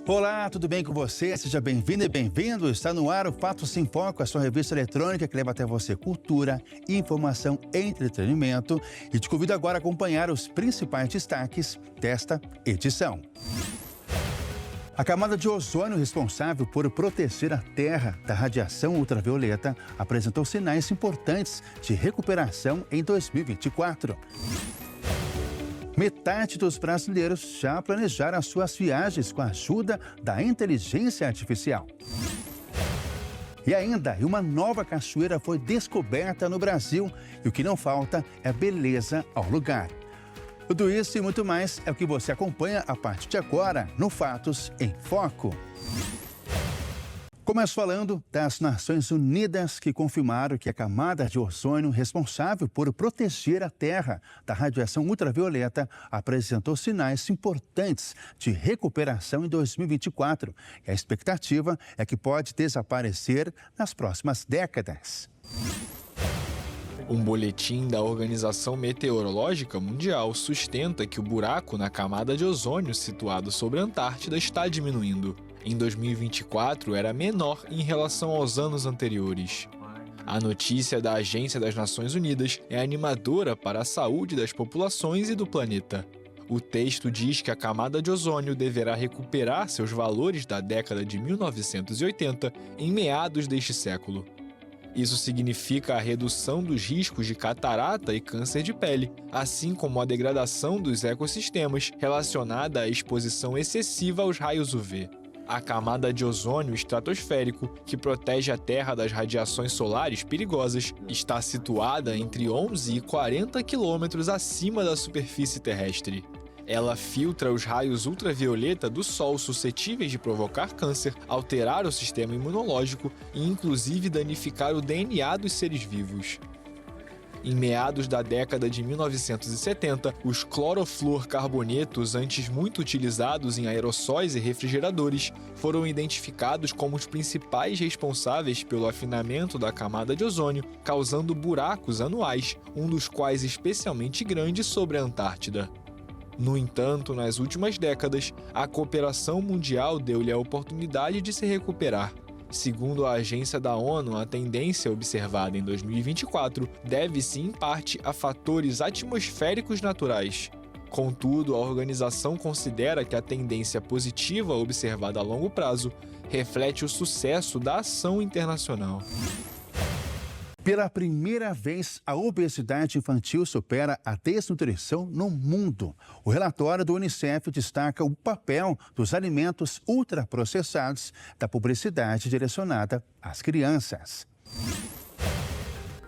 Olá, tudo bem com você? Seja bem-vindo e bem-vindo. Está no ar o Fatos em Foco, a sua revista eletrônica que leva até você cultura, informação, entretenimento. E te convido agora a acompanhar os principais destaques desta edição. A camada de ozônio responsável por proteger a Terra da radiação ultravioleta apresentou sinais importantes de recuperação em 2024. Metade dos brasileiros já planejaram as suas viagens com a ajuda da inteligência artificial. E ainda, uma nova cachoeira foi descoberta no Brasil e o que não falta é beleza ao lugar. Tudo isso e muito mais é o que você acompanha a partir de agora no Fatos em Foco. Começo falando das Nações Unidas, que confirmaram que a camada de ozônio responsável por proteger a Terra da radiação ultravioleta apresentou sinais importantes de recuperação em 2024. E a expectativa é que pode desaparecer nas próximas décadas. Um boletim da Organização Meteorológica Mundial sustenta que o buraco na camada de ozônio situado sobre a Antártida está diminuindo. Em 2024, era menor em relação aos anos anteriores. A notícia da Agência das Nações Unidas é animadora para a saúde das populações e do planeta. O texto diz que a camada de ozônio deverá recuperar seus valores da década de 1980 em meados deste século. Isso significa a redução dos riscos de catarata e câncer de pele, assim como a degradação dos ecossistemas relacionada à exposição excessiva aos raios UV. A camada de ozônio estratosférico, que protege a Terra das radiações solares perigosas, está situada entre 11 e 40 quilômetros acima da superfície terrestre. Ela filtra os raios ultravioleta do Sol suscetíveis de provocar câncer, alterar o sistema imunológico e inclusive danificar o DNA dos seres vivos. Em meados da década de 1970, os clorofluorcarbonetos, antes muito utilizados em aerossóis e refrigeradores, foram identificados como os principais responsáveis pelo afinamento da camada de ozônio, causando buracos anuais, um dos quais especialmente grande sobre a Antártida. No entanto, nas últimas décadas, a cooperação mundial deu-lhe a oportunidade de se recuperar. Segundo a agência da ONU, a tendência observada em 2024 deve-se, em parte, a fatores atmosféricos naturais. Contudo, a organização considera que a tendência positiva observada a longo prazo reflete o sucesso da ação internacional. Pela primeira vez, a obesidade infantil supera a desnutrição no mundo. O relatório do Unicef destaca o papel dos alimentos ultraprocessados da publicidade direcionada às crianças.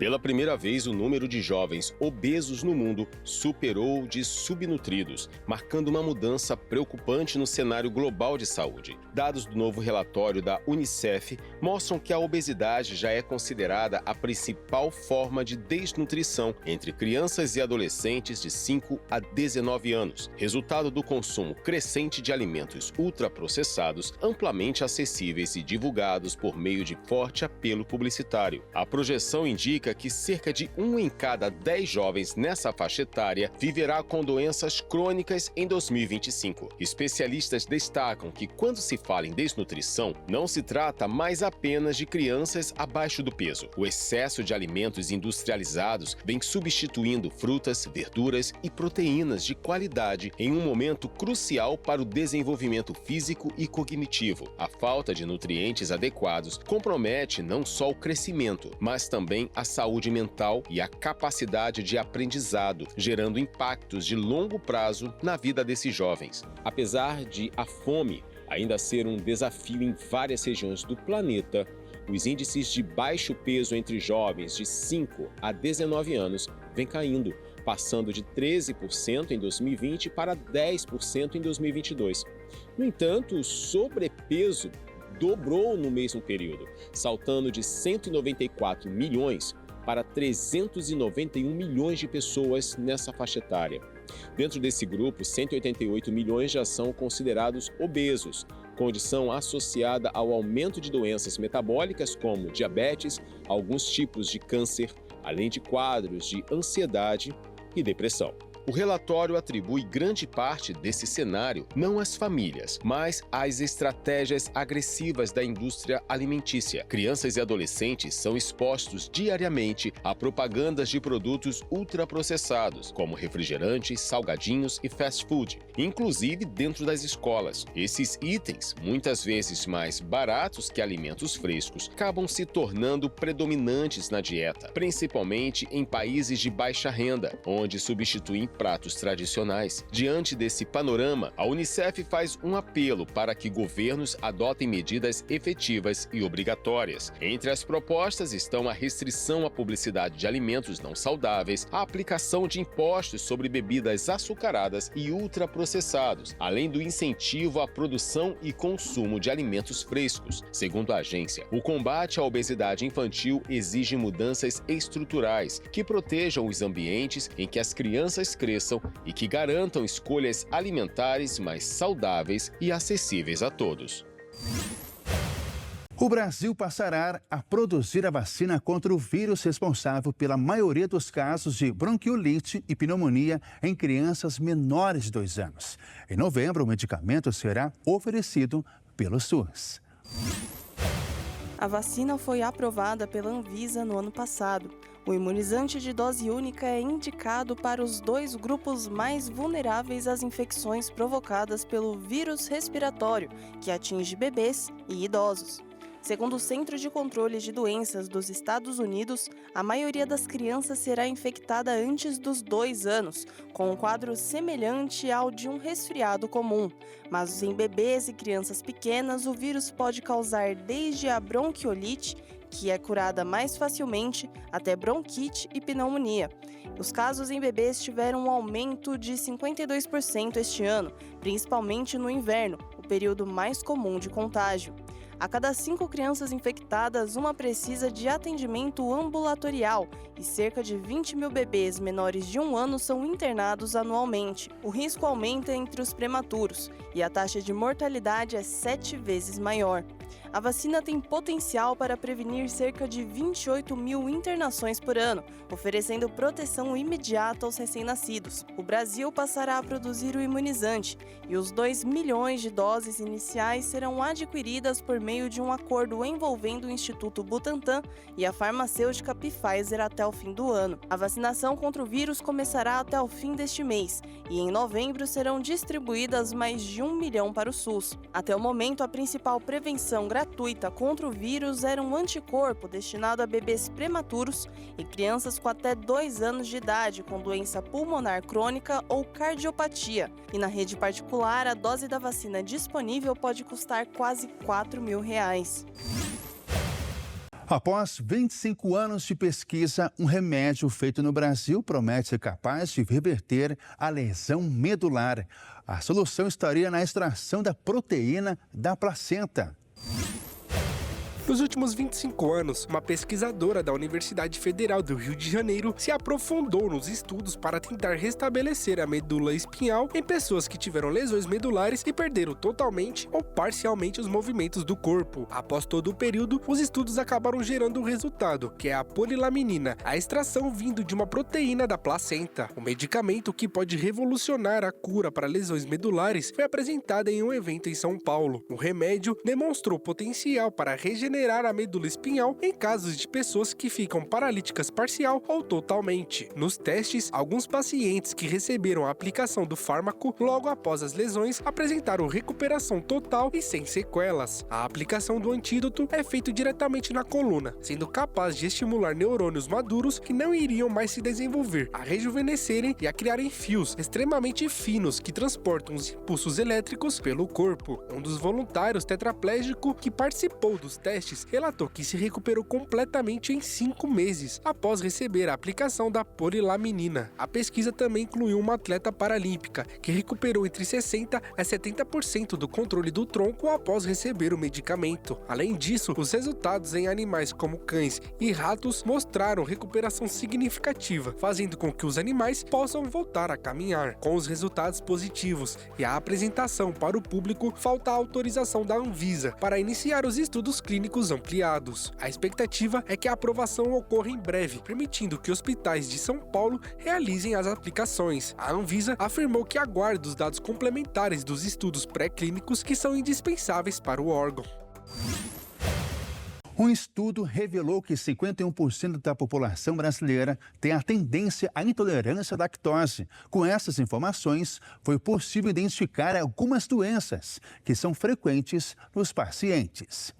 Pela primeira vez, o número de jovens obesos no mundo superou o de subnutridos, marcando uma mudança preocupante no cenário global de saúde. Dados do novo relatório da Unicef mostram que a obesidade já é considerada a principal forma de desnutrição entre crianças e adolescentes de 5 a 19 anos, resultado do consumo crescente de alimentos ultraprocessados, amplamente acessíveis e divulgados por meio de forte apelo publicitário. A projeção indica que cerca de 1 em cada 10 jovens nessa faixa etária viverá com doenças crônicas em 2025. Especialistas destacam que quando se fala em desnutrição, não se trata mais apenas de crianças abaixo do peso. O excesso de alimentos industrializados vem substituindo frutas, verduras e proteínas de qualidade em um momento crucial para o desenvolvimento físico e cognitivo. A falta de nutrientes adequados compromete não só o crescimento, mas também a saúde mental e a capacidade de aprendizado, gerando impactos de longo prazo na vida desses jovens. Apesar de a fome ainda ser um desafio em várias regiões do planeta, os índices de baixo peso entre jovens de 5 a 19 anos vêm caindo, passando de 13% em 2020 para 10% em 2022. No entanto, o sobrepeso dobrou no mesmo período, saltando de 194 milhões para 391 milhões de pessoas nessa faixa etária. Dentro desse grupo, 188 milhões já são considerados obesos, condição associada ao aumento de doenças metabólicas como diabetes, alguns tipos de câncer, além de quadros de ansiedade e depressão. O relatório atribui grande parte desse cenário não às famílias, mas às estratégias agressivas da indústria alimentícia. Crianças e adolescentes são expostos diariamente a propagandas de produtos ultraprocessados, como refrigerantes, salgadinhos e fast food, inclusive dentro das escolas. Esses itens, muitas vezes mais baratos que alimentos frescos, acabam se tornando predominantes na dieta, principalmente em países de baixa renda, onde substituem pratos tradicionais. Diante desse panorama, a Unicef faz um apelo para que governos adotem medidas efetivas e obrigatórias. Entre as propostas estão a restrição à publicidade de alimentos não saudáveis, a aplicação de impostos sobre bebidas açucaradas e ultraprocessados, além do incentivo à produção e consumo de alimentos frescos. Segundo a agência, o combate à obesidade infantil exige mudanças estruturais que protejam os ambientes em que as crianças cresçam e que garantam escolhas alimentares mais saudáveis e acessíveis a todos. O Brasil passará a produzir a vacina contra o vírus responsável pela maioria dos casos de bronquiolite e pneumonia em crianças menores de 2 anos. Em novembro, o medicamento será oferecido pelo SUS. A vacina foi aprovada pela Anvisa no ano passado. O imunizante de dose única é indicado para os 2 grupos mais vulneráveis às infecções provocadas pelo vírus respiratório, que atinge bebês e idosos. Segundo o Centro de Controle de Doenças dos Estados Unidos, a maioria das crianças será infectada antes dos 2 anos, com um quadro semelhante ao de um resfriado comum. Mas em bebês e crianças pequenas, o vírus pode causar desde a bronquiolite, que é curada mais facilmente, até bronquite e pneumonia. Os casos em bebês tiveram um aumento de 52% este ano, principalmente no inverno, o período mais comum de contágio. A cada 5 crianças infectadas, uma precisa de atendimento ambulatorial e cerca de 20 mil bebês menores de 1 ano são internados anualmente. O risco aumenta entre os prematuros e a taxa de mortalidade é 7 vezes maior. A vacina tem potencial para prevenir cerca de 28 mil internações por ano, oferecendo proteção imediata aos recém-nascidos. O Brasil passará a produzir o imunizante e os 2 milhões de doses iniciais serão adquiridas por meio de um acordo envolvendo o Instituto Butantan e a farmacêutica Pfizer até o fim do ano. A vacinação contra o vírus começará até o fim deste mês e em novembro serão distribuídas mais de 1 milhão para o SUS. Até o momento, a principal prevenção gratuita contra o vírus era um anticorpo destinado a bebês prematuros e crianças com até 2 anos de idade com doença pulmonar crônica ou cardiopatia. E na rede particular, a dose da vacina disponível pode custar quase R$4 mil. Após 25 anos de pesquisa, um remédio feito no Brasil promete ser capaz de reverter a lesão medular. A solução estaria na extração da proteína da placenta. Nos últimos 25 anos, uma pesquisadora da Universidade Federal do Rio de Janeiro se aprofundou nos estudos para tentar restabelecer a medula espinhal em pessoas que tiveram lesões medulares e perderam totalmente ou parcialmente os movimentos do corpo. Após todo o período, os estudos acabaram gerando um resultado, que é a polilaminina, a extração vindo de uma proteína da placenta. O medicamento que pode revolucionar a cura para lesões medulares foi apresentado em um evento em São Paulo. O remédio demonstrou potencial para regenerar a medula espinhal em casos de pessoas que ficam paralíticas parcial ou totalmente. Nos testes, alguns pacientes que receberam a aplicação do fármaco logo após as lesões apresentaram recuperação total e sem sequelas. A aplicação do antídoto é feita diretamente na coluna, sendo capaz de estimular neurônios maduros que não iriam mais se desenvolver, a rejuvenescerem e a criarem fios extremamente finos que transportam os impulsos elétricos pelo corpo. Um dos voluntários tetraplégicos que participou dos testes relatou que se recuperou completamente em 5 meses após receber a aplicação da polilaminina. A pesquisa também incluiu uma atleta paralímpica que recuperou entre 60% a 70% do controle do tronco após receber o medicamento. Além disso, os resultados em animais como cães e ratos mostraram recuperação significativa, fazendo com que os animais possam voltar a caminhar. Com os resultados positivos e a apresentação para o público, falta a autorização da Anvisa para iniciar os estudos clínicos clínicos ampliados. A expectativa é que a aprovação ocorra em breve, permitindo que hospitais de São Paulo realizem as aplicações. A Anvisa afirmou que aguarda os dados complementares dos estudos pré-clínicos que são indispensáveis para o órgão. Um estudo revelou que 51% da população brasileira tem a tendência à intolerância à lactose. Com essas informações, foi possível identificar algumas doenças que são frequentes nos pacientes.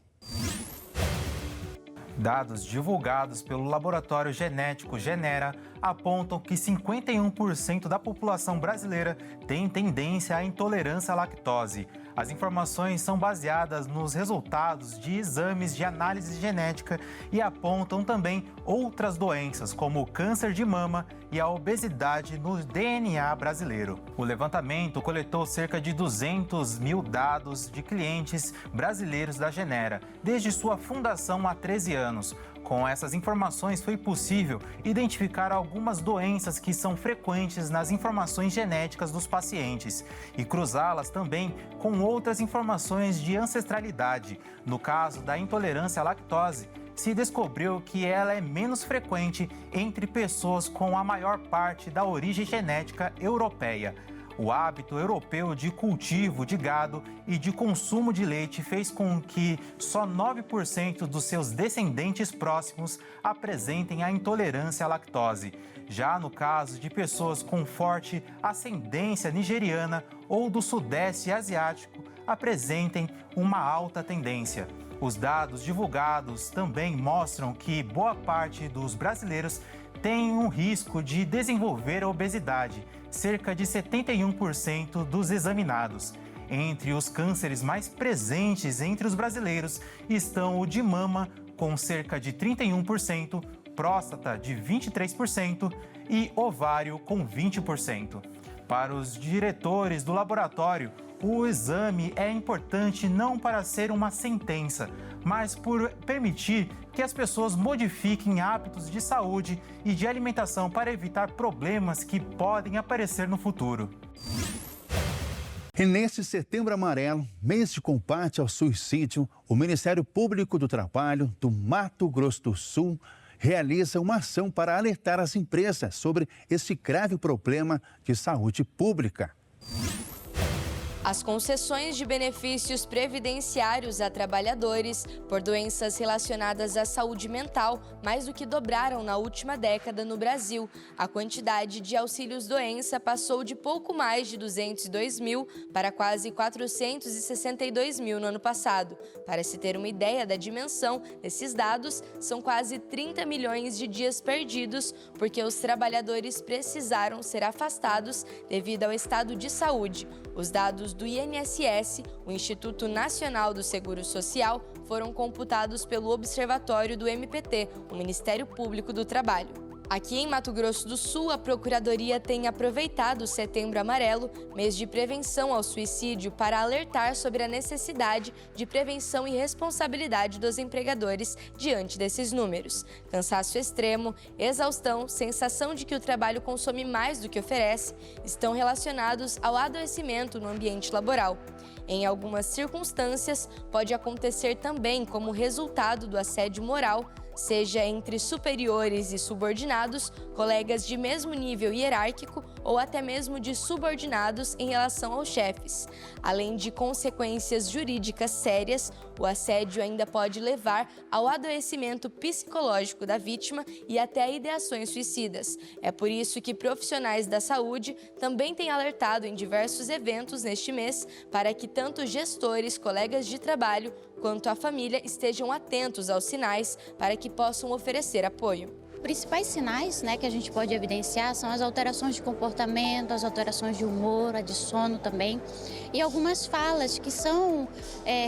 Dados divulgados pelo laboratório genético Genera apontam que 51% da população brasileira tem tendência à intolerância à lactose. As informações são baseadas nos resultados de exames de análise genética e apontam também outras doenças, como o câncer de mama e a obesidade no DNA brasileiro. O levantamento coletou cerca de 200 mil dados de clientes brasileiros da Genera, desde sua fundação há 13 anos. Com essas informações, foi possível identificar algumas doenças que são frequentes nas informações genéticas dos pacientes e cruzá-las também com outras informações de ancestralidade. No caso da intolerância à lactose, se descobriu que ela é menos frequente entre pessoas com a maior parte da origem genética europeia. O hábito europeu de cultivo de gado e de consumo de leite fez com que só 9% dos seus descendentes próximos apresentem a intolerância à lactose. Já no caso de pessoas com forte ascendência nigeriana ou do sudeste asiático, apresentem uma alta tendência. Os dados divulgados também mostram que boa parte dos brasileiros tem um risco de desenvolver a obesidade, cerca de 71% dos examinados. Entre os cânceres mais presentes entre os brasileiros estão o de mama, com cerca de 31%, próstata de 23% e ovário com 20%. Para os diretores do laboratório, o exame é importante não para ser uma sentença, mas por permitir que as pessoas modifiquem hábitos de saúde e de alimentação para evitar problemas que podem aparecer no futuro. E neste Setembro Amarelo, mês de combate ao suicídio, o Ministério Público do Trabalho do Mato Grosso do Sul realiza uma ação para alertar as empresas sobre esse grave problema de saúde pública. As concessões de benefícios previdenciários a trabalhadores por doenças relacionadas à saúde mental mais do que dobraram na última década no Brasil. A quantidade de auxílios-doença passou de pouco mais de 202 mil para quase 462 mil no ano passado. Para se ter uma ideia da dimensão desses dados, são quase 30 milhões de dias perdidos porque os trabalhadores precisaram ser afastados devido ao estado de saúde. Os dados do INSS, o Instituto Nacional do Seguro Social, foram computados pelo Observatório do MPT, o Ministério Público do Trabalho. Aqui em Mato Grosso do Sul, a Procuradoria tem aproveitado o Setembro Amarelo, mês de prevenção ao suicídio, para alertar sobre a necessidade de prevenção e responsabilidade dos empregadores diante desses números. Cansaço extremo, exaustão, sensação de que o trabalho consome mais do que oferece, estão relacionados ao adoecimento no ambiente laboral. Em algumas circunstâncias, pode acontecer também como resultado do assédio moral, seja entre superiores e subordinados, colegas de mesmo nível hierárquico ou até mesmo de subordinados em relação aos chefes. Além de consequências jurídicas sérias, o assédio ainda pode levar ao adoecimento psicológico da vítima e até ideações suicidas. É por isso que profissionais da saúde também têm alertado em diversos eventos neste mês para que tanto gestores, colegas de trabalho, quanto a família estejam atentos aos sinais para que possam oferecer apoio. Principais sinais, que a gente pode evidenciar são as alterações de comportamento, as alterações de humor, a de sono também, e algumas falas que são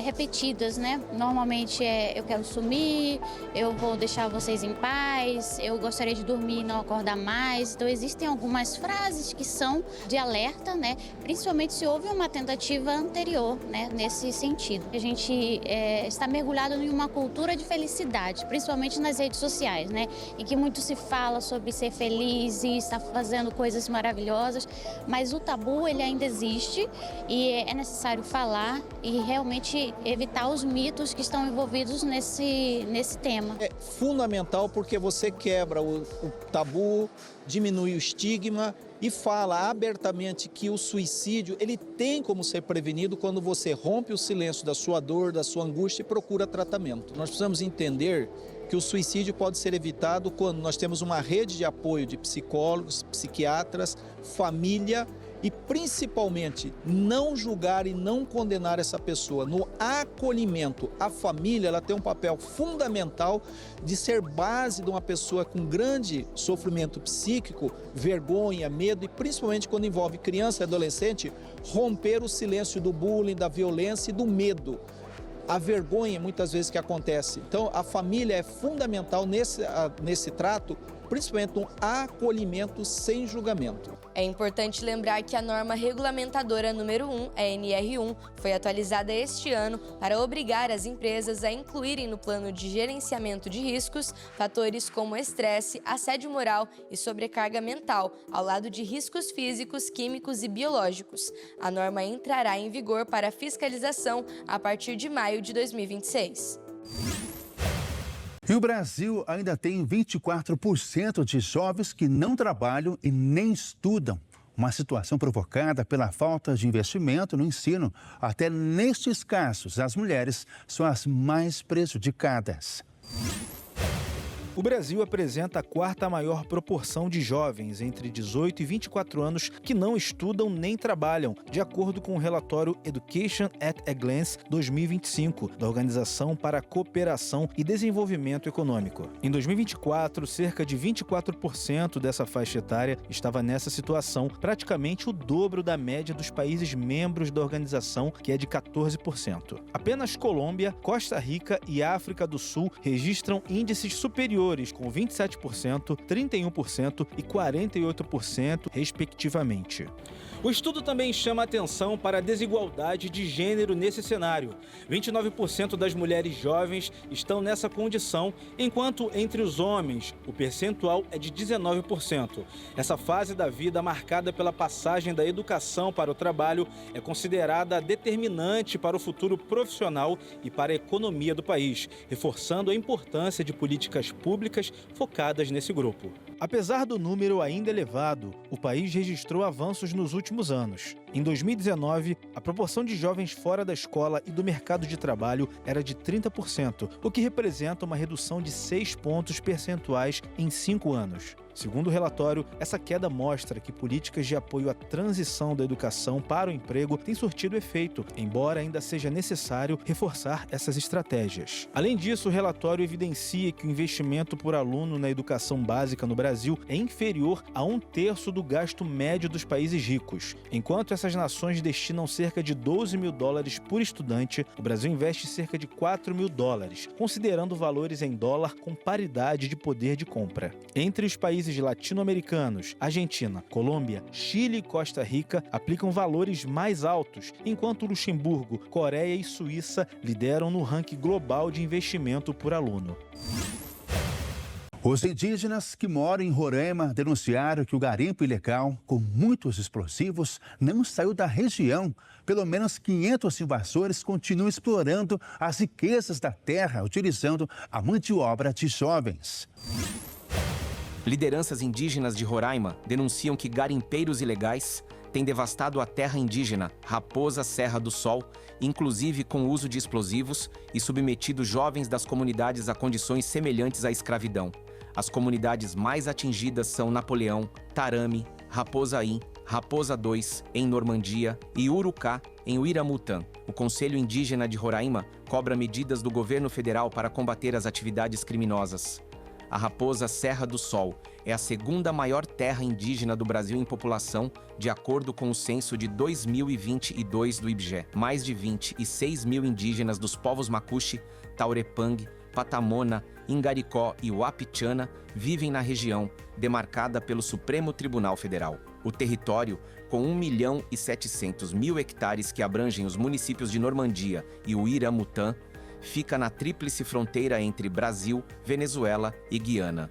repetidas, Normalmente eu quero sumir, eu vou deixar vocês em paz, eu gostaria de dormir e não acordar mais. Então existem algumas frases que são de alerta, Principalmente se houve uma tentativa anterior, Nesse sentido. A gente está mergulhado em uma cultura de felicidade, principalmente nas redes sociais, Em que muito se fala sobre ser feliz e estar fazendo coisas maravilhosas, mas o tabu ele ainda existe e é necessário falar e realmente evitar os mitos que estão envolvidos nesse tema. É fundamental porque você quebra o tabu, diminui o estigma e fala abertamente que o suicídio ele tem como ser prevenido quando você rompe o silêncio da sua dor, da sua angústia e procura tratamento. Nós precisamos entender que o suicídio pode ser evitado quando nós temos uma rede de apoio de psicólogos, psiquiatras, família e principalmente não julgar e não condenar essa pessoa. No acolhimento, a família ela tem um papel fundamental de ser base de uma pessoa com grande sofrimento psíquico, vergonha, medo e principalmente quando envolve criança e adolescente, romper o silêncio do bullying, da violência e do medo. A vergonha muitas vezes que acontece. Então a família é fundamental nesse trato, principalmente no acolhimento sem julgamento. É importante lembrar que a norma regulamentadora número 1, a NR1, foi atualizada este ano para obrigar as empresas a incluírem no plano de gerenciamento de riscos fatores como estresse, assédio moral e sobrecarga mental, ao lado de riscos físicos, químicos e biológicos. A norma entrará em vigor para fiscalização a partir de maio de 2026. E o Brasil ainda tem 24% de jovens que não trabalham e nem estudam. Uma situação provocada pela falta de investimento no ensino. Até nestes casos, as mulheres são as mais prejudicadas. O Brasil apresenta a quarta maior proporção de jovens entre 18 e 24 anos que não estudam nem trabalham, de acordo com o relatório Education at a Glance 2025, da Organização para a Cooperação e Desenvolvimento Econômico. Em 2024, cerca de 24% dessa faixa etária estava nessa situação, praticamente o dobro da média dos países membros da organização, que é de 14%. Apenas Colômbia, Costa Rica e África do Sul registram índices superiores com 27%, 31% e 48%, respectivamente. O estudo também chama atenção para a desigualdade de gênero nesse cenário. 29% das mulheres jovens estão nessa condição, enquanto entre os homens o percentual é de 19%. Essa fase da vida, marcada pela passagem da educação para o trabalho, é considerada determinante para o futuro profissional e para a economia do país, reforçando a importância de políticas públicas focadas nesse grupo. Apesar do número ainda elevado, o país registrou avanços nos últimos anos. Em 2019, a proporção de jovens fora da escola e do mercado de trabalho era de 30%, o que representa uma redução de 6 pontos percentuais em 5 anos. Segundo o relatório, essa queda mostra que políticas de apoio à transição da educação para o emprego têm surtido efeito, embora ainda seja necessário reforçar essas estratégias. Além disso, o relatório evidencia que o investimento por aluno na educação básica no Brasil é inferior a 1/3 do gasto médio dos países ricos. Enquanto essas nações destinam cerca de $12 mil por estudante, o Brasil investe cerca de $4 mil, considerando valores em dólar com paridade de poder de compra. Entre os países latino-americanos, Argentina, Colômbia, Chile e Costa Rica aplicam valores mais altos, enquanto Luxemburgo, Coreia e Suíça lideram no ranking global de investimento por aluno. Os indígenas que moram em Roraima denunciaram que o garimpo ilegal, com muitos explosivos, não saiu da região. Pelo menos 500 invasores continuam explorando as riquezas da terra, utilizando a mão de obra de jovens. Lideranças indígenas de Roraima denunciam que garimpeiros ilegais têm devastado a terra indígena Raposa Serra do Sol, inclusive com o uso de explosivos, e submetido jovens das comunidades a condições semelhantes à escravidão. As comunidades mais atingidas são Napoleão, Tarame, Raposaí, Raposa 2, em Normandia, e Urucá, em Uiramutã. O Conselho Indígena de Roraima cobra medidas do governo federal para combater as atividades criminosas. A Raposa Serra do Sol é a segunda maior terra indígena do Brasil em população, de acordo com o censo de 2022 do IBGE. Mais de 26 mil indígenas dos povos Macuxi, Taurepang, Patamona, Ingaricó e Uapichana vivem na região, demarcada pelo Supremo Tribunal Federal. O território, com 1.700.000 hectares que abrangem os municípios de Normandia e Uiramutã, fica na tríplice fronteira entre Brasil, Venezuela e Guiana.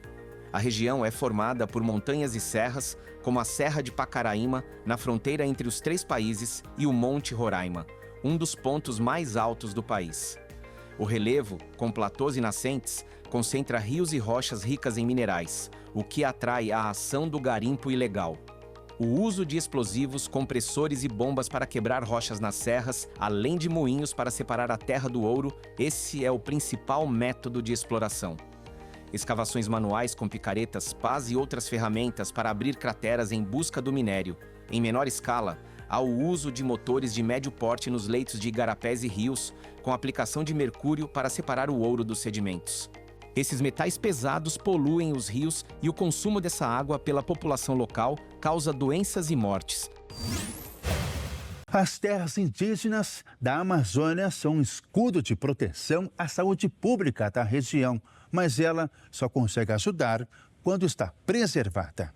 A região é formada por montanhas e serras, como a Serra de Pacaraíma, na fronteira entre os 3 países, e o Monte Roraima, um dos pontos mais altos do país. O relevo, com platôs e nascentes, concentra rios e rochas ricas em minerais, o que atrai a ação do garimpo ilegal. O uso de explosivos, compressores e bombas para quebrar rochas nas serras, além de moinhos para separar a terra do ouro, esse é o principal método de exploração. Escavações manuais com picaretas, pás e outras ferramentas para abrir crateras em busca do minério. Em menor escala, há o uso de motores de médio porte nos leitos de igarapés e rios, com aplicação de mercúrio para separar o ouro dos sedimentos. Esses metais pesados poluem os rios e o consumo dessa água pela população local causa doenças e mortes. As terras indígenas da Amazônia são um escudo de proteção à saúde pública da região, mas ela só consegue ajudar quando está preservada.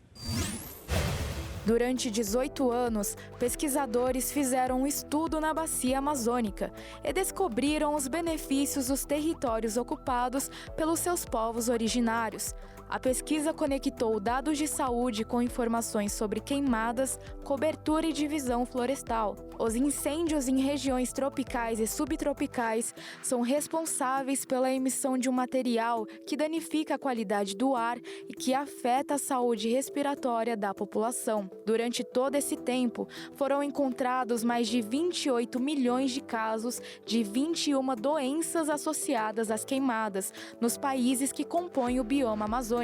Durante 18 anos, pesquisadores fizeram um estudo na bacia amazônica e descobriram os benefícios dos territórios ocupados pelos seus povos originários. A pesquisa conectou dados de saúde com informações sobre queimadas, cobertura e divisão florestal. Os incêndios em regiões tropicais e subtropicais são responsáveis pela emissão de um material que danifica a qualidade do ar e que afeta a saúde respiratória da população. Durante todo esse tempo, foram encontrados mais de 28 milhões de casos de 21 doenças associadas às queimadas nos países que compõem o bioma amazônico.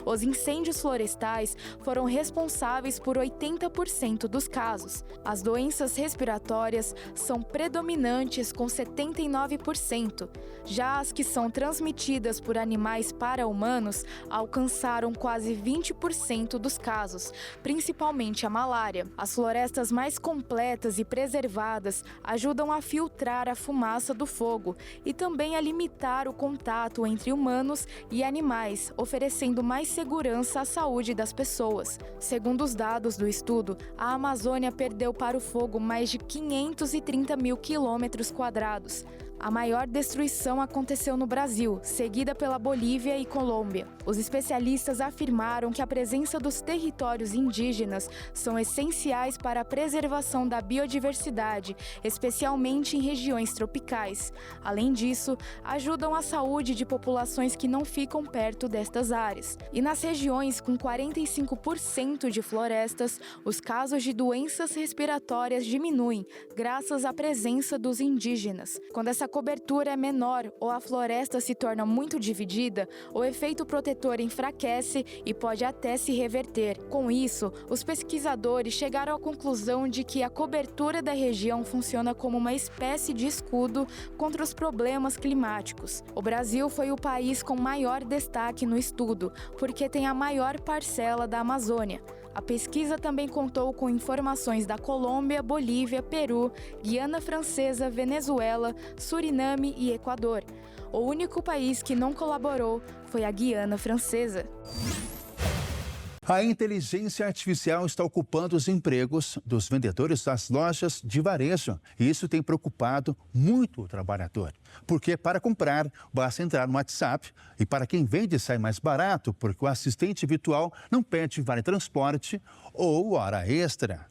Os incêndios florestais foram responsáveis por 80% dos casos. As doenças respiratórias são predominantes com 79%. Já as que são transmitidas por animais para humanos alcançaram quase 20% dos casos, principalmente a malária. As florestas mais completas e preservadas ajudam a filtrar a fumaça do fogo e também a limitar o contato entre humanos e animais, oferecendo mais segurança à saúde das pessoas. Segundo os dados do estudo, a Amazônia perdeu para o fogo mais de 530 mil quilômetros quadrados. A maior destruição aconteceu no Brasil, seguida pela Bolívia e Colômbia. Os especialistas afirmaram que a presença dos territórios indígenas são essenciais para a preservação da biodiversidade, especialmente em regiões tropicais. Além disso, ajudam a saúde de populações que não ficam perto destas áreas. E nas regiões com 45% de florestas, os casos de doenças respiratórias diminuem, graças à presença dos indígenas. Quando essa cobertura é menor ou a floresta se torna muito dividida, o efeito protetor enfraquece e pode até se reverter. Com isso, os pesquisadores chegaram à conclusão de que a cobertura da região funciona como uma espécie de escudo contra os problemas climáticos. O Brasil foi o país com maior destaque no estudo, porque tem a maior parcela da Amazônia. A pesquisa também contou com informações da Colômbia, Bolívia, Peru, Guiana Francesa, Venezuela, Suriname e Equador. O único país que não colaborou foi a Guiana Francesa. A inteligência artificial está ocupando os empregos dos vendedores das lojas de varejo. E isso tem preocupado muito o trabalhador. Porque para comprar, basta entrar no WhatsApp. E para quem vende, sai mais barato, porque o assistente virtual não pede vale transporte ou hora extra.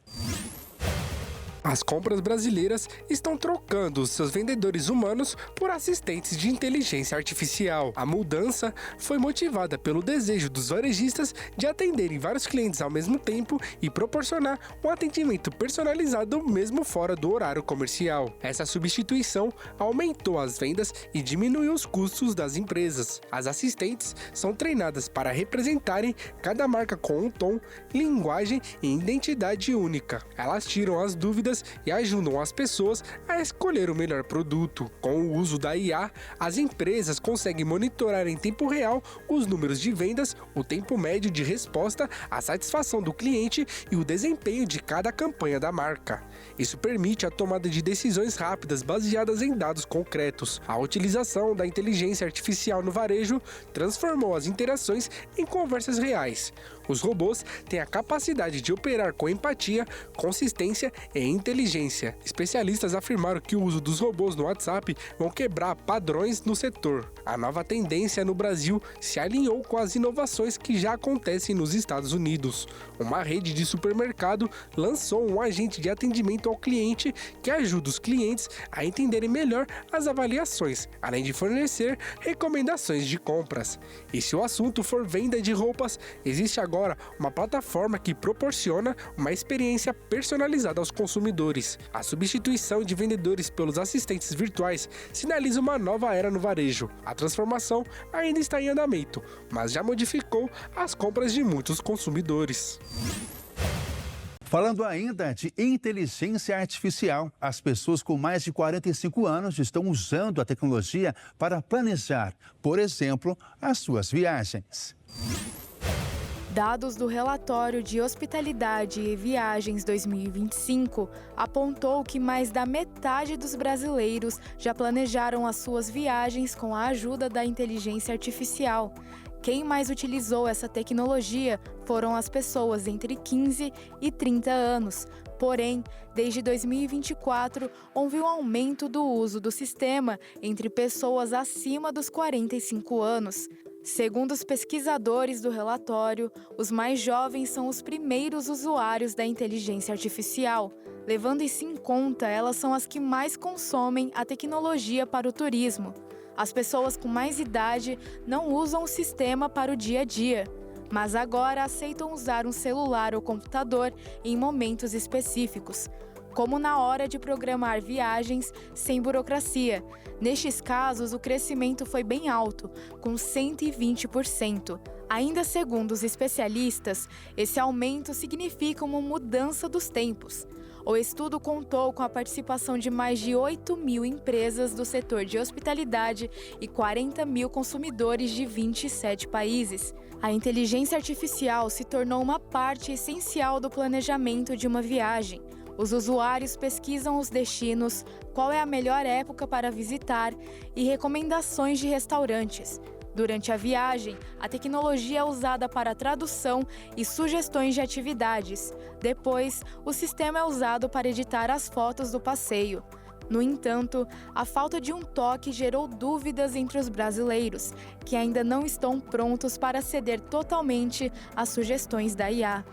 As compras brasileiras estão trocando os seus vendedores humanos por assistentes de inteligência artificial. A mudança foi motivada pelo desejo dos varejistas de atenderem vários clientes ao mesmo tempo e proporcionar um atendimento personalizado mesmo fora do horário comercial. Essa substituição aumentou as vendas e diminuiu os custos das empresas. As assistentes são treinadas para representarem cada marca com um tom, linguagem e identidade única. Elas tiram as dúvidas e ajudam as pessoas a escolher o melhor produto. Com o uso da IA, as empresas conseguem monitorar em tempo real os números de vendas, o tempo médio de resposta, a satisfação do cliente e o desempenho de cada campanha da marca. Isso permite a tomada de decisões rápidas baseadas em dados concretos. A utilização da inteligência artificial no varejo transformou as interações em conversas reais. Os robôs têm a capacidade de operar com empatia, consistência e inteligência. Especialistas afirmaram que o uso dos robôs no WhatsApp vão quebrar padrões no setor. A nova tendência no Brasil se alinhou com as inovações que já acontecem nos Estados Unidos. Uma rede de supermercado lançou um agente de atendimento ao cliente que ajuda os clientes a entenderem melhor as avaliações, além de fornecer recomendações de compras. E se o assunto for venda de roupas, existe agora uma plataforma que proporciona uma experiência personalizada aos consumidores. A substituição de vendedores pelos assistentes virtuais sinaliza uma nova era no varejo. A transformação ainda está em andamento, mas já modificou as compras de muitos consumidores. Falando ainda de inteligência artificial, as pessoas com mais de 45 anos estão usando a tecnologia para planejar, por exemplo, as suas viagens. Dados do relatório de Hospitalidade e Viagens 2025 apontou que mais da metade dos brasileiros já planejaram as suas viagens com a ajuda da inteligência artificial. Quem mais utilizou essa tecnologia foram as pessoas entre 15 e 30 anos. Porém, desde 2024, houve um aumento do uso do sistema entre pessoas acima dos 45 anos. Segundo os pesquisadores do relatório, os mais jovens são os primeiros usuários da inteligência artificial. Levando isso em conta, elas são as que mais consomem a tecnologia para o turismo. As pessoas com mais idade não usam o sistema para o dia a dia, mas agora aceitam usar um celular ou computador em momentos específicos, como na hora de programar viagens sem burocracia. Nestes casos, o crescimento foi bem alto, com 120%. Ainda segundo os especialistas, esse aumento significa uma mudança dos tempos. O estudo contou com a participação de mais de 8 mil empresas do setor de hospitalidade e 40 mil consumidores de 27 países. A inteligência artificial se tornou uma parte essencial do planejamento de uma viagem. Os usuários pesquisam os destinos, qual é a melhor época para visitar e recomendações de restaurantes. Durante a viagem, a tecnologia é usada para tradução e sugestões de atividades. Depois, o sistema é usado para editar as fotos do passeio. No entanto, a falta de um toque gerou dúvidas entre os brasileiros, que ainda não estão prontos para ceder totalmente às sugestões da IA.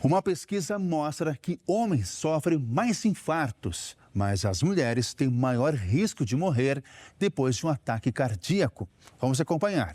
Uma pesquisa mostra que homens sofrem mais infartos, mas as mulheres têm maior risco de morrer depois de um ataque cardíaco. Vamos acompanhar.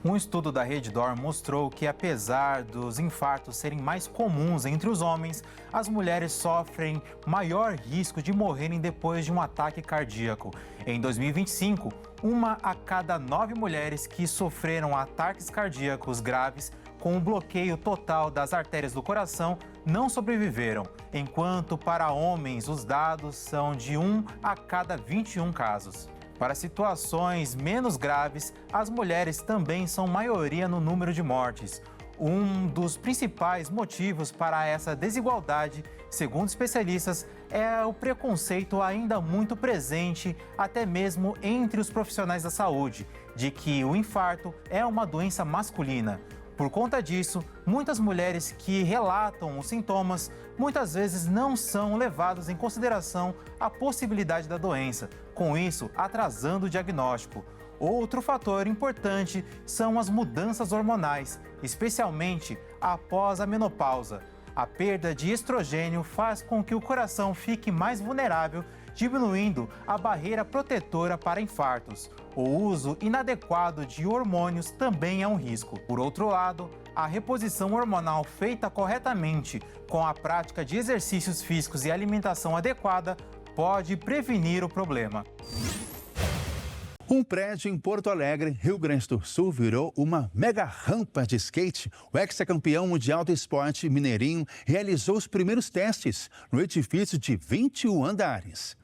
Um estudo da Reddor mostrou que, apesar dos infartos serem mais comuns entre os homens, as mulheres sofrem maior risco de morrerem depois de um ataque cardíaco. Em 2025, 1 a cada 9 mulheres que sofreram ataques cardíacos graves com um bloqueio total das artérias do coração não sobreviveram, enquanto para homens os dados são de 1 a cada 21 casos. Para situações menos graves, as mulheres também são maioria no número de mortes. Um dos principais motivos para essa desigualdade, segundo especialistas, é o preconceito ainda muito presente, até mesmo entre os profissionais da saúde, de que o infarto é uma doença masculina. Por conta disso, muitas mulheres que relatam os sintomas muitas vezes não são levadas em consideração a possibilidade da doença, com isso atrasando o diagnóstico. Outro fator importante são as mudanças hormonais, especialmente após a menopausa. A perda de estrogênio faz com que o coração fique mais vulnerável, diminuindo a barreira protetora para infartos. O uso inadequado de hormônios também é um risco. Por outro lado, a reposição hormonal feita corretamente, com a prática de exercícios físicos e alimentação adequada, pode prevenir o problema. Um prédio em Porto Alegre, Rio Grande do Sul, virou uma mega rampa de skate. O ex-campeão mundial do esporte Mineirinho realizou os primeiros testes no edifício de 21 andares.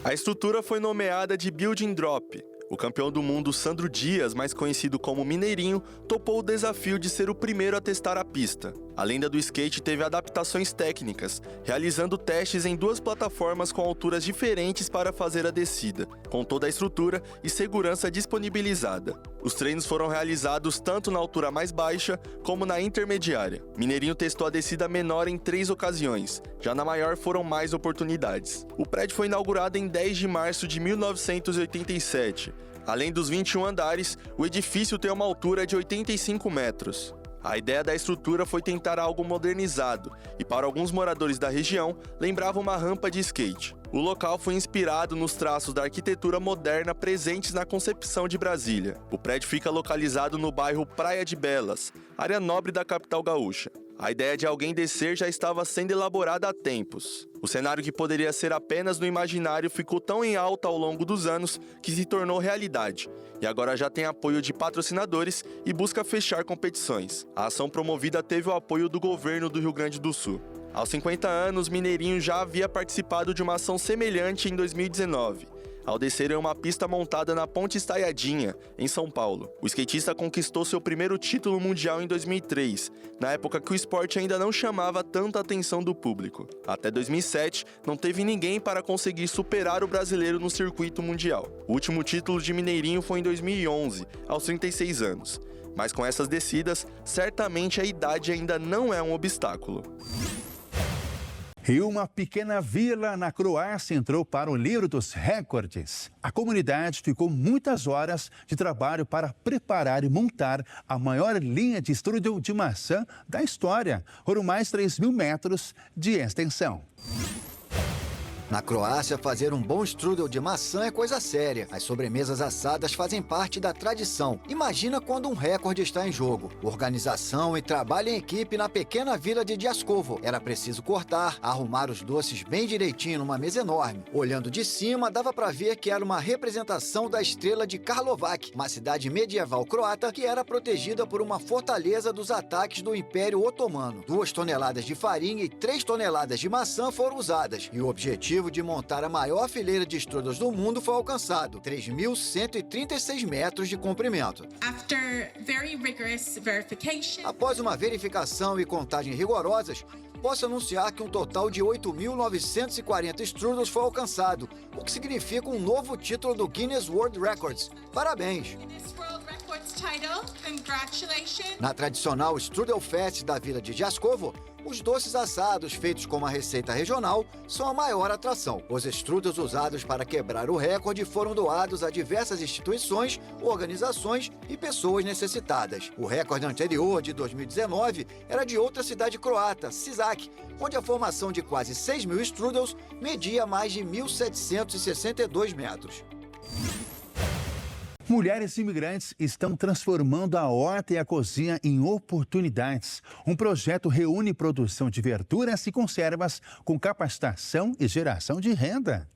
A estrutura foi nomeada de Building Drop. O campeão do mundo Sandro Dias, mais conhecido como Mineirinho, topou o desafio de ser o primeiro a testar a pista. A lenda do skate teve adaptações técnicas, realizando testes em 2 plataformas com alturas diferentes para fazer a descida, com toda a estrutura e segurança disponibilizada. Os treinos foram realizados tanto na altura mais baixa como na intermediária. Mineirinho testou a descida menor em 3 ocasiões, já na maior foram mais oportunidades. O prédio foi inaugurado em 10 de março de 1987. Além dos 21 andares, o edifício tem uma altura de 85 metros. A ideia da estrutura foi tentar algo modernizado e, para alguns moradores da região, lembrava uma rampa de skate. O local foi inspirado nos traços da arquitetura moderna presentes na concepção de Brasília. O prédio fica localizado no bairro Praia de Belas, área nobre da capital gaúcha. A ideia de alguém descer já estava sendo elaborada há tempos. O cenário que poderia ser apenas no imaginário ficou tão em alta ao longo dos anos que se tornou realidade. E agora já tem apoio de patrocinadores e busca fechar competições. A ação promovida teve o apoio do governo do Rio Grande do Sul. Aos 50 anos, Mineirinho já havia participado de uma ação semelhante em 2019. Ao descer em uma pista montada na Ponte Estaiadinha, em São Paulo. O skatista conquistou seu primeiro título mundial em 2003, na época que o esporte ainda não chamava tanta atenção do público. Até 2007, não teve ninguém para conseguir superar o brasileiro no circuito mundial. O último título de Mineirinho foi em 2011, aos 36 anos. Mas com essas descidas, certamente a idade ainda não é um obstáculo. E uma pequena vila na Croácia entrou para o livro dos recordes. A comunidade ficou muitas horas de trabalho para preparar e montar a maior linha de strudel de maçã da história, por mais 3.000 metros de extensão. Na Croácia, fazer um bom strudel de maçã é coisa séria. As sobremesas assadas fazem parte da tradição. Imagina quando um recorde está em jogo. Organização e trabalho em equipe na pequena vila de Đaskovo. Era preciso cortar, arrumar os doces bem direitinho numa mesa enorme. Olhando de cima, dava para ver que era uma representação da estrela de Karlovac, uma cidade medieval croata que era protegida por uma fortaleza dos ataques do Império Otomano. 2 toneladas de farinha e 3 toneladas de maçã foram usadas. E o objetivo de montar a maior fileira de strudels do mundo foi alcançado, 3.136 metros de comprimento. Após uma verificação e contagem rigorosas, posso anunciar que um total de 8.940 strudels foi alcançado, o que significa um novo título do Guinness World Records. Parabéns! Na tradicional Strudel Fest da vila de Đaskovo, os doces assados feitos com uma receita regional são a maior atração. Os strudels usados para quebrar o recorde foram doados a diversas instituições, organizações e pessoas necessitadas. O recorde anterior, de 2019, era de outra cidade croata, Sisak, onde a formação de quase 6.000 strudels media mais de 1.762 metros. Mulheres imigrantes estão transformando a horta e a cozinha em oportunidades. Um projeto reúne produção de verduras e conservas com capacitação e geração de renda.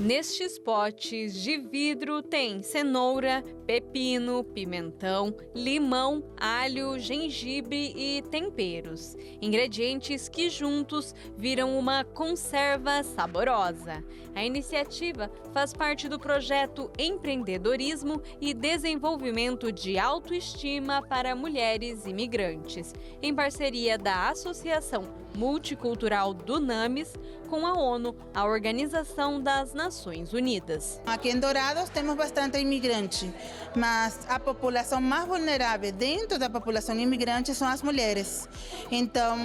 Nestes potes de vidro tem cenoura, pepino, pimentão, limão, alho, gengibre e temperos. Ingredientes que juntos viram uma conserva saborosa. A iniciativa faz parte do projeto Empreendedorismo e Desenvolvimento de Autoestima para Mulheres Imigrantes, em parceria da Associação Multicultural do NAMIS com a ONU, a Organização das Nações Unidas. Aqui em Dourados temos bastante imigrante, mas a população mais vulnerável dentro da população imigrante são as mulheres. Então,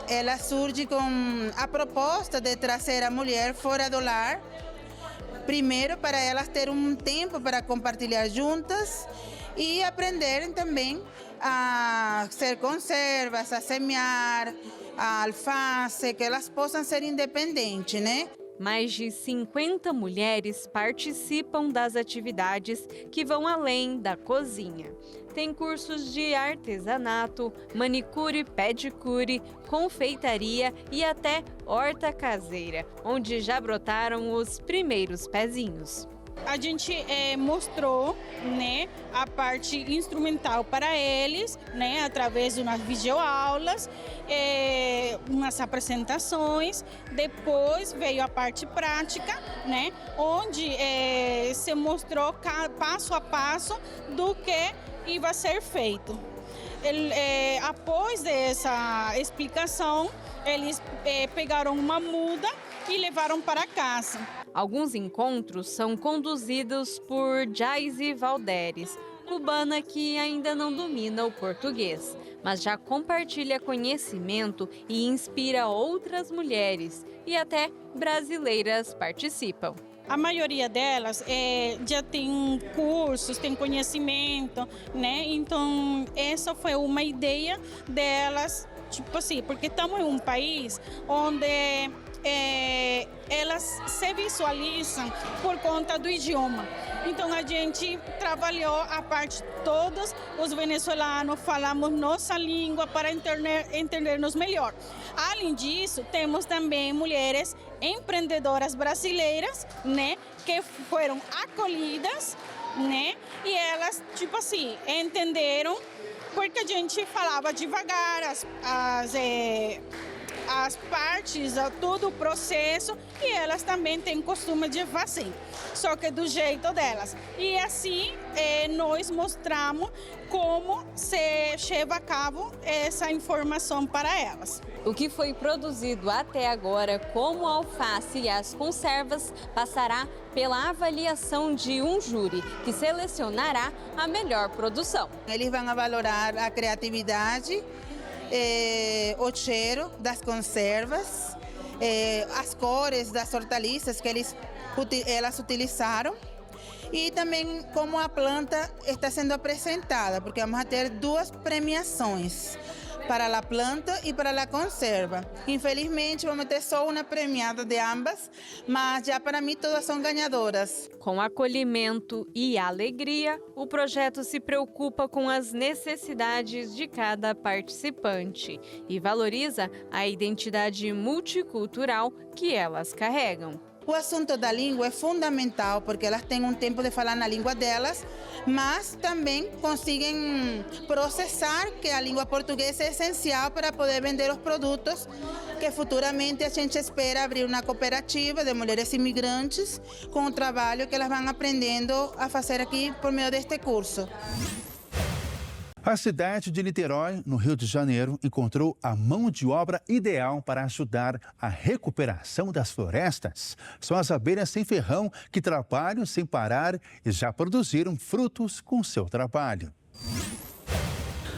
ela surge com a proposta de trazer a mulher fora do lar, primeiro para elas ter um tempo para compartilhar juntas e aprenderem também a ser conservas, a semear, a alface, que elas possam ser independentes, né? Mais de 50 mulheres participam das atividades que vão além da cozinha. Tem cursos de artesanato, manicure, pedicure, confeitaria e até horta caseira, onde já brotaram os primeiros pezinhos. A gente mostrou, né, a parte instrumental para eles, né, através de umas videoaulas, umas apresentações. Depois veio a parte prática, né, onde se mostrou passo a passo do que ia ser feito. Após essa explicação, eles pegaram uma muda e levaram para casa. Alguns encontros são conduzidos por Jaisy Valderes, cubana que ainda não domina o português, mas já compartilha conhecimento e inspira outras mulheres, e até brasileiras participam. A maioria delas já tem cursos, tem conhecimento, né? Então, essa foi uma ideia delas, tipo assim, porque estamos em um país onde elas se visualizam por conta do idioma. Então, a gente trabalhou a parte, todos os venezuelanos falamos nossa língua para entendermos melhor. Além disso, temos também mulheres empreendedoras brasileiras, né, que foram acolhidas, né, e elas, tipo assim, entenderam, porque a gente falava devagar as partes, todo o processo, e elas também têm costume de fazer, só que do jeito delas. E assim nós mostramos como se leva a cabo essa informação para elas. O que foi produzido até agora, como a alface e as conservas, passará pela avaliação de um júri, que selecionará a melhor produção. Eles vão valorar a criatividade, o cheiro das conservas, as cores das hortaliças que elas utilizaram e também como a planta está sendo apresentada, porque vamos a ter duas premiações, para a planta e para a conserva. Infelizmente, vamos ter só uma premiada de ambas, mas já para mim todas são ganhadoras. Com acolhimento e alegria, o projeto se preocupa com as necessidades de cada participante e valoriza a identidade multicultural que elas carregam. O assunto da língua é fundamental, porque elas têm um tempo de falar na língua delas, mas também conseguem processar que a língua portuguesa é essencial para poder vender os produtos, que futuramente a gente espera abrir uma cooperativa de mulheres imigrantes com o trabalho que elas vão aprendendo a fazer aqui por meio deste curso. A cidade de Niterói, no Rio de Janeiro, encontrou a mão de obra ideal para ajudar a recuperação das florestas. São as abelhas sem ferrão que trabalham sem parar e já produziram frutos com seu trabalho.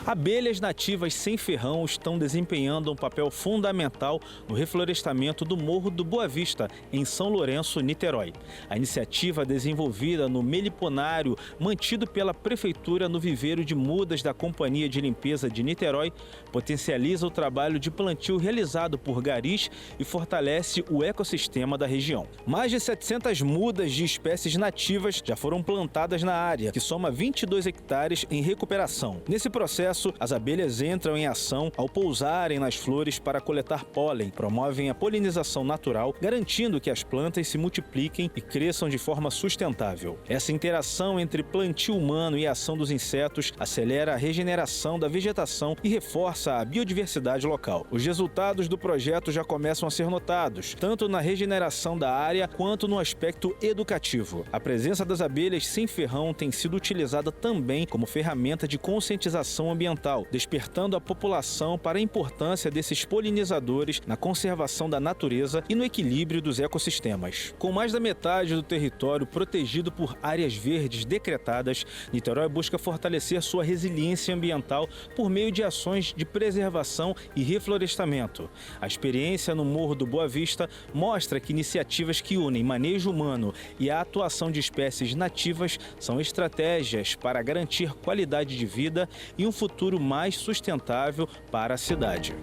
Abelhas nativas sem ferrão estão desempenhando um papel fundamental no reflorestamento do Morro do Boa Vista, em São Lourenço, Niterói. A iniciativa desenvolvida no meliponário mantido pela Prefeitura no viveiro de mudas da Companhia de Limpeza de Niterói potencializa o trabalho de plantio realizado por garis e fortalece o ecossistema da região. Mais de 700 mudas de espécies nativas já foram plantadas na área, que soma 22 hectares em recuperação. Nesse processo, as abelhas entram em ação ao pousarem nas flores para coletar pólen, promovem a polinização natural, garantindo que as plantas se multipliquem e cresçam de forma sustentável. Essa interação entre plantio humano e a ação dos insetos acelera a regeneração da vegetação e reforça a biodiversidade local. Os resultados do projeto já começam a ser notados, tanto na regeneração da área quanto no aspecto educativo. A presença das abelhas sem ferrão tem sido utilizada também como ferramenta de conscientização ambiental, despertando a população para a importância desses polinizadores na conservação da natureza e no equilíbrio dos ecossistemas. Com mais da metade do território protegido por áreas verdes decretadas, Niterói busca fortalecer sua resiliência ambiental por meio de ações de preservação e reflorestamento. A experiência no Morro do Boa Vista mostra que iniciativas que unem manejo humano e a atuação de espécies nativas são estratégias para garantir qualidade de vida e um futuro mais sustentável para a cidade.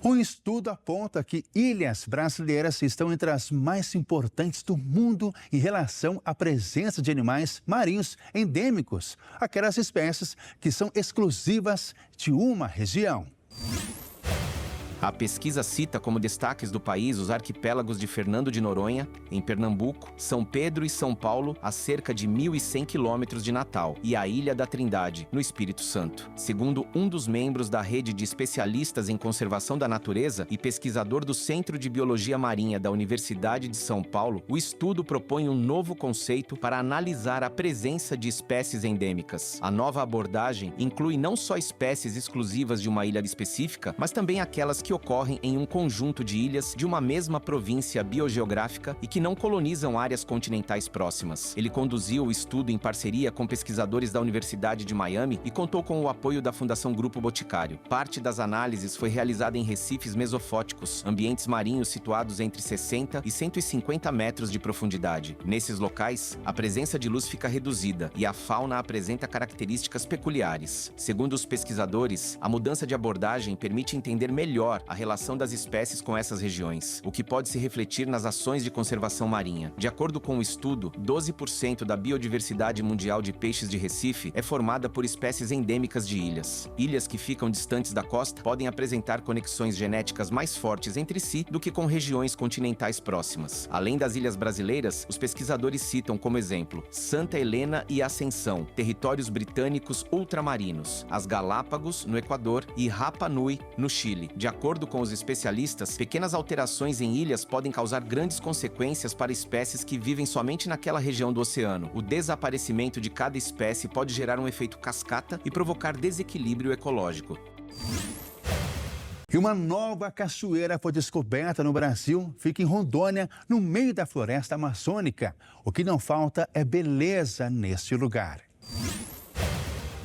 Um estudo aponta que ilhas brasileiras estão entre as mais importantes do mundo em relação à presença de animais marinhos endêmicos, aquelas espécies que são exclusivas de uma região. A pesquisa cita como destaques do país os arquipélagos de Fernando de Noronha, em Pernambuco, São Pedro e São Paulo, a cerca de 1.100 quilômetros de Natal, e a Ilha da Trindade, no Espírito Santo. Segundo um dos membros da rede de especialistas em conservação da natureza e pesquisador do Centro de Biologia Marinha da Universidade de São Paulo, o estudo propõe um novo conceito para analisar a presença de espécies endêmicas. A nova abordagem inclui não só espécies exclusivas de uma ilha específica, mas também aquelas que que ocorrem em um conjunto de ilhas de uma mesma província biogeográfica e que não colonizam áreas continentais próximas. Ele conduziu o estudo em parceria com pesquisadores da Universidade de Miami e contou com o apoio da Fundação Grupo Boticário. Parte das análises foi realizada em recifes mesofóticos, ambientes marinhos situados entre 60 e 150 metros de profundidade. Nesses locais, a presença de luz fica reduzida e a fauna apresenta características peculiares. Segundo os pesquisadores, a mudança de abordagem permite entender melhor a relação das espécies com essas regiões, o que pode se refletir nas ações de conservação marinha. De acordo com o estudo, 12% da biodiversidade mundial de peixes de Recife é formada por espécies endêmicas de ilhas. Ilhas que ficam distantes da costa podem apresentar conexões genéticas mais fortes entre si do que com regiões continentais próximas. Além das ilhas brasileiras, os pesquisadores citam como exemplo Santa Helena e Ascensão, territórios britânicos ultramarinos, as Galápagos, no Equador, e Rapa Nui, no Chile. De acordo com os especialistas, pequenas alterações em ilhas podem causar grandes consequências para espécies que vivem somente naquela região do oceano. O desaparecimento de cada espécie pode gerar um efeito cascata e provocar desequilíbrio ecológico. E uma nova cachoeira foi descoberta no Brasil, fica em Rondônia, no meio da floresta amazônica. O que não falta é beleza neste lugar.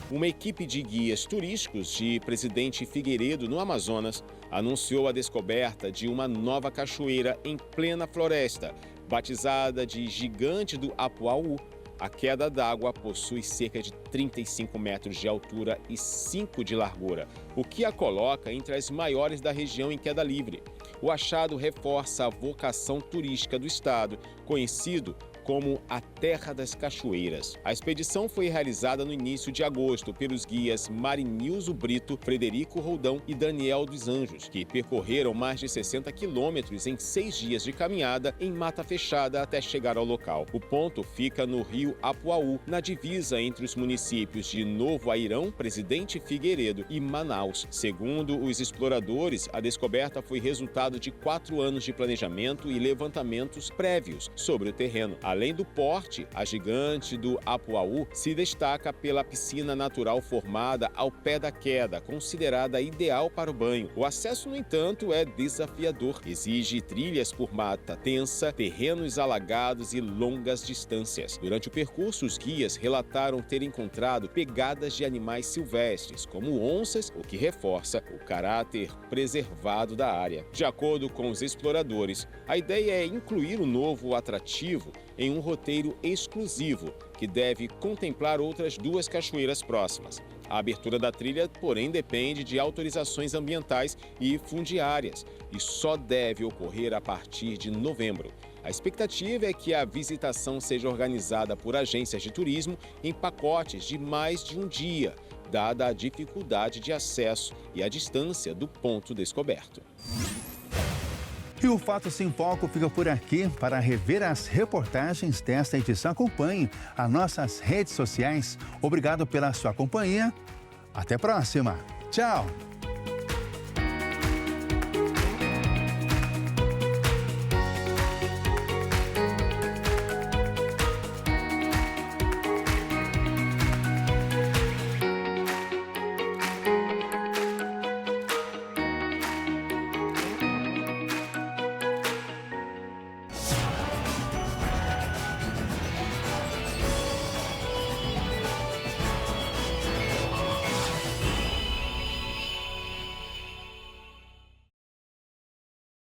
Uma equipe de guias turísticos de Presidente Figueiredo, no Amazonas, anunciou a descoberta de uma nova cachoeira em plena floresta, batizada de Gigante do Apuaú. A queda d'água possui cerca de 35 metros de altura e 5 de largura, o que a coloca entre as maiores da região em queda livre. O achado reforça a vocação turística do estado, conhecido como a Terra das Cachoeiras. A expedição foi realizada no início de agosto pelos guias Marinilzo Brito, Frederico Roldão e Daniel dos Anjos, que percorreram mais de 60 quilômetros em 6 dias de caminhada em mata fechada até chegar ao local. O ponto fica no rio Apuaú, na divisa entre os municípios de Novo Airão, Presidente Figueiredo e Manaus. Segundo os exploradores, a descoberta foi resultado de 4 anos de planejamento e levantamentos prévios sobre o terreno. Além do porte, a Gigante do Apuaú se destaca pela piscina natural formada ao pé da queda, considerada ideal para o banho. O acesso, no entanto, é desafiador. Exige trilhas por mata tensa, terrenos alagados e longas distâncias. Durante o percurso, os guias relataram ter encontrado pegadas de animais silvestres, como onças, o que reforça o caráter preservado da área. De acordo com os exploradores, a ideia é incluir o novo atrativo em um roteiro exclusivo, que deve contemplar outras 2 cachoeiras próximas. A abertura da trilha, porém, depende de autorizações ambientais e fundiárias e só deve ocorrer a partir de novembro. A expectativa é que a visitação seja organizada por agências de turismo em pacotes de mais de um dia, dada a dificuldade de acesso e a distância do ponto descoberto. E o Fatos em Foco fica por aqui. Para rever as reportagens desta edição, acompanhe as nossas redes sociais. Obrigado pela sua companhia. Até a próxima. Tchau!